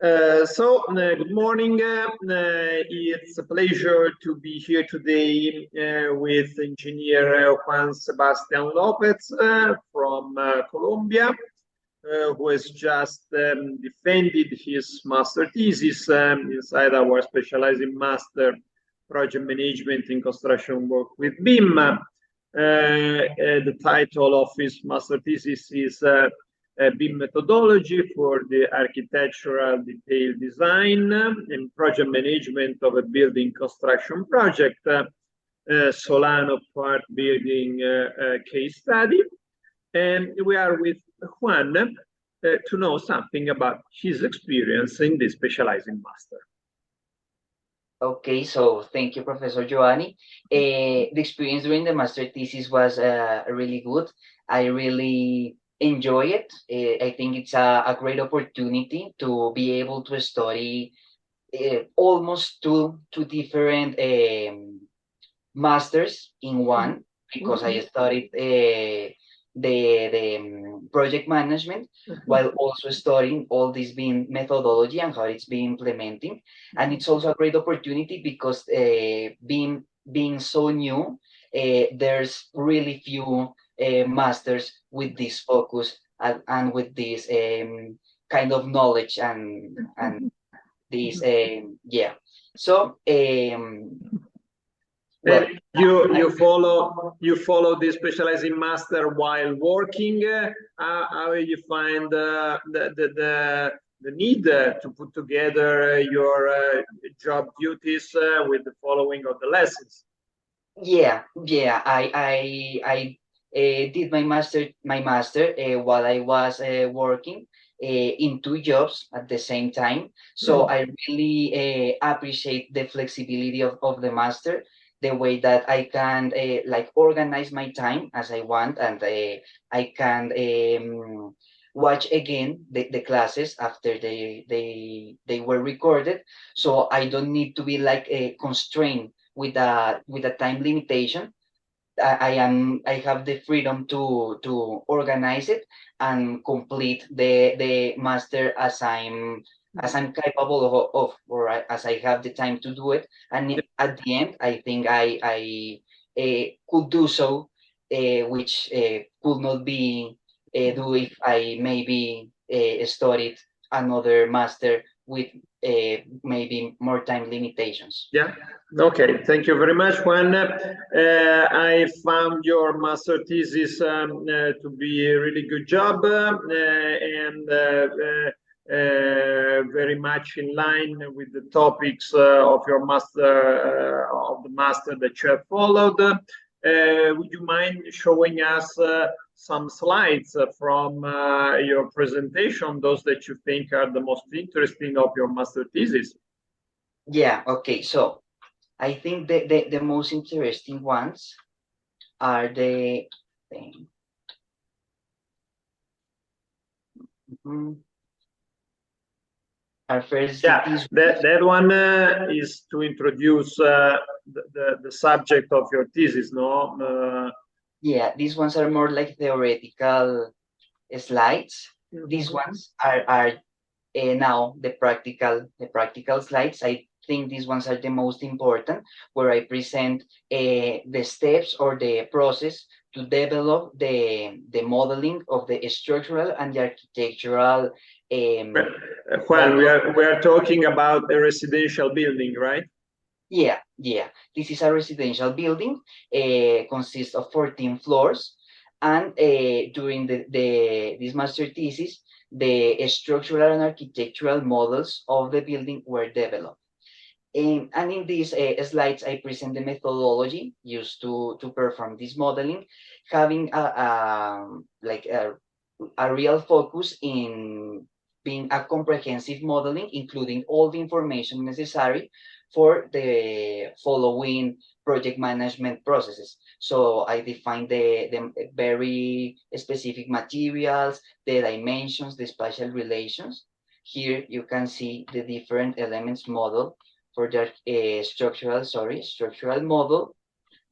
Good morning. It's a pleasure to be here today with engineer Juan Sebastian Lopez from Colombia, who has just defended his master thesis inside our specializing master project management in construction work with BIM. The title of his master thesis is BIM methodology for the architectural detail design and project management of a building construction project, Solano part building case study. And we are with Juan to know something about his experience in this specializing master. Okay, so thank you, Professor Giovanni. The experience during the master thesis was really good. I really enjoy it. I think it's a great opportunity to be able to study almost two different masters in one, because I studied the project management while also studying all this BIM methodology and how it's being implementing. And it's also a great opportunity because BIM being so new, there's really few masters with this focus and with this kind of knowledge and this yeah. So well, you follow this specializing master while working. How you find the need to put together your job duties with the following of the lessons? yeah, I did my master while I was working in two jobs at the same time. So I really appreciate the flexibility of the master, the way that I can like organize my time as I want, and I can watch again the classes after they were recorded. So I don't need to be like constrained with a time limitation. I have the freedom to organize it and complete the master as I'm capable of, or as I have the time to do it. And at the end, I think I could do so, which could not be do if I maybe studied another master with maybe more time limitations. Yeah. Okay. Thank you very much, Juan. I found your master thesis to be a really good job and very much in line with the topics of your master of the master that you have followed. Would you mind showing us some slides from your presentation, those that you think are the most interesting of your master thesis? Yeah, okay. So I think the most interesting ones are the our first yeah, that one is to introduce the subject of your thesis, no? Yeah, these ones are more like theoretical slides. These ones are now the practical slides. I think these ones are the most important, where I present the steps or the process to develop the modeling of the structural and the architectural. Juan, we are talking about a residential building, right? Yeah. This is a residential building, consists of 14 floors, and during this master thesis, the structural and architectural models of the building were developed. And in these slides, I present the methodology used to perform this modeling, having like a real focus in being a comprehensive modeling, including all the information necessary for the following project management processes. So I define the very specific materials, the dimensions, the spatial relations. Here you can see the different elements model for the structural model.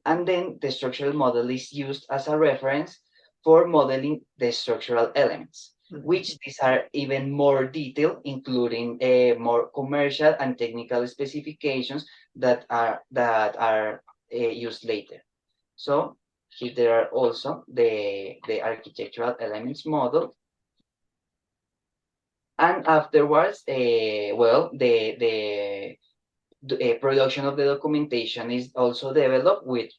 And then the structural model is used as a reference for modeling the structural elements. which these are even more detailed, including more commercial and technical specifications that are used later. So here there are also the architectural elements model. And afterwards, well, the production of the documentation is also developed with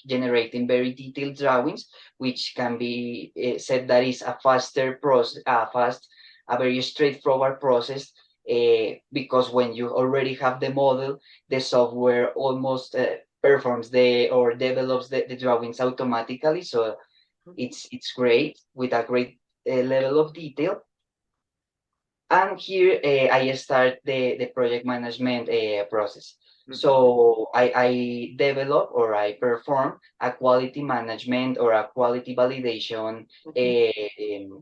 generating very detailed drawings, which can be said that is a faster process, a very straightforward process, because when you already have the model, the software almost performs or develops the drawings automatically. So it's great with a great level of detail. And here I start the project management process. So I develop or I perform a quality management or a quality validation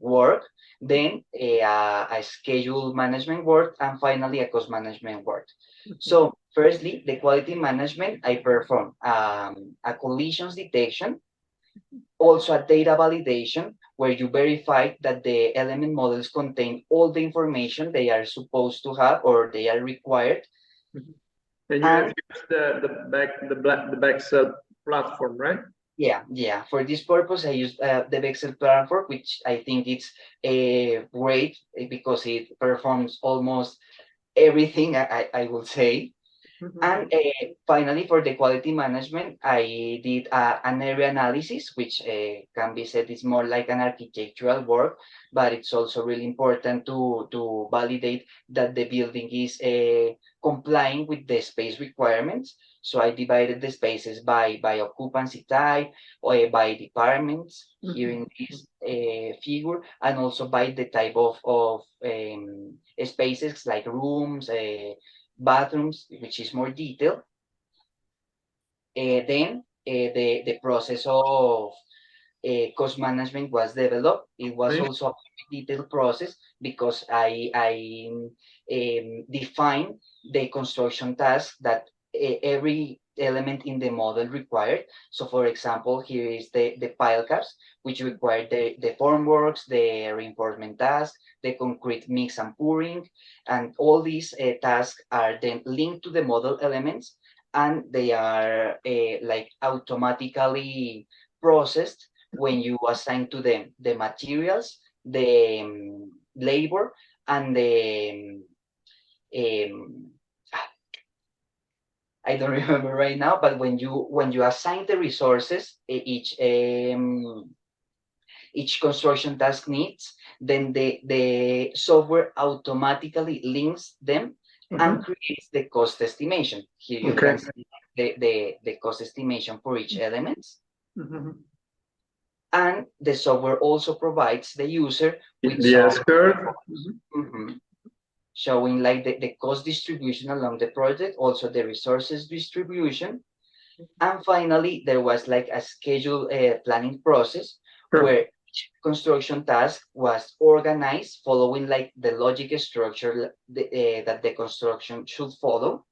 work, then a schedule management work, and finally a cost management work. So firstly, the quality management, I perform a collisions detection, also a data validation, where you verify that the element models contain all the information they are supposed to have or they are required. And you have used the Bexel platform, right? Yeah. For this purpose, I use the Bexel platform, which I think it's great because it performs almost everything, I will say. And finally, for the quality management, I did an area analysis, which can be said is more like an architectural work, but it's also really important to validate that the building is complying with the space requirements. So I divided the spaces by occupancy type or by departments here in this figure, and also by the type of spaces like rooms, bathrooms, which is more detailed. Then the process of cost management was developed. It was also a detailed process because I defined the construction task that every element in the model required. So for example, here is the pile caps, which require the formworks, the reinforcement task, the concrete mix and pouring, and all these tasks are then linked to the model elements, and they are like automatically processed when you assign to them the materials, the labor, and the I don't remember right now, but when you assign the resources each construction task needs, then the software automatically links them and creates the cost estimation. Here you can see the cost estimation for each element. And the software also provides the user with the S-curve, showing like the cost distribution along the project, also the resources distribution. And finally, there was like a schedule planning process where each construction task was organized following like the logic structure that the construction should follow.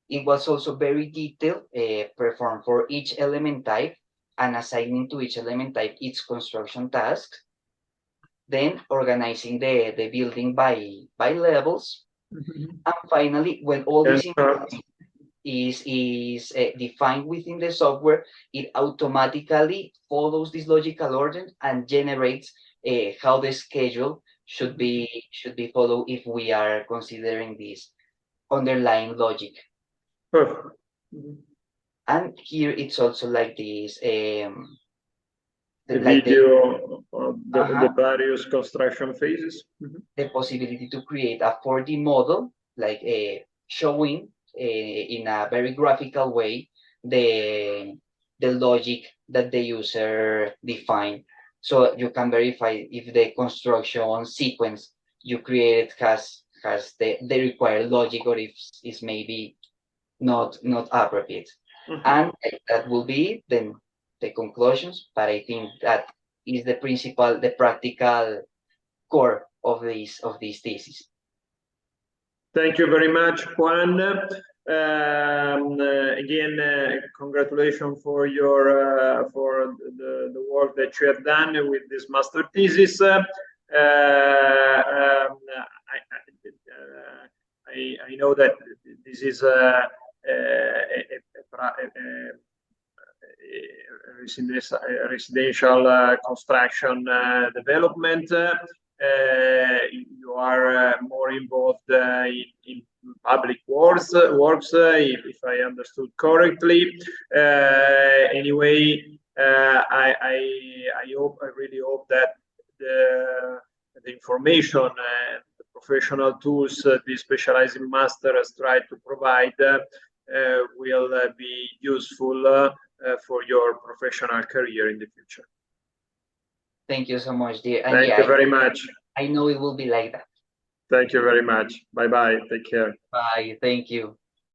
It was also very detailed, performed for each element type and assigning to each element type its construction tasks. Then organizing the building by levels. And finally, when all this information is defined within the software, it automatically follows this logical order and generates how the schedule should be followed if we are considering this underlying logic. Perfect. And here it's also like this the video of the various construction phases. The possibility to create a 4D model, like showing in a very graphical way the logic that the user defined. So you can verify if the construction sequence you created has the required logic, or if it's maybe not appropriate. And that will be then the conclusions, but I think that is the practical core of these thesis. Thank you very much, Juan. Again, congratulations for your for the work that you have done with this master thesis. I know that this is a residential construction development. You are more involved in public works, if I understood correctly. Anyway, I really hope that the information and the professional tools the specializing master has tried to provide will be useful for your professional career in the future. Thank you so much, dear. And Thank you very much. I know it will be like that. Thank you very much. Bye-bye. Take care. Bye. Thank you.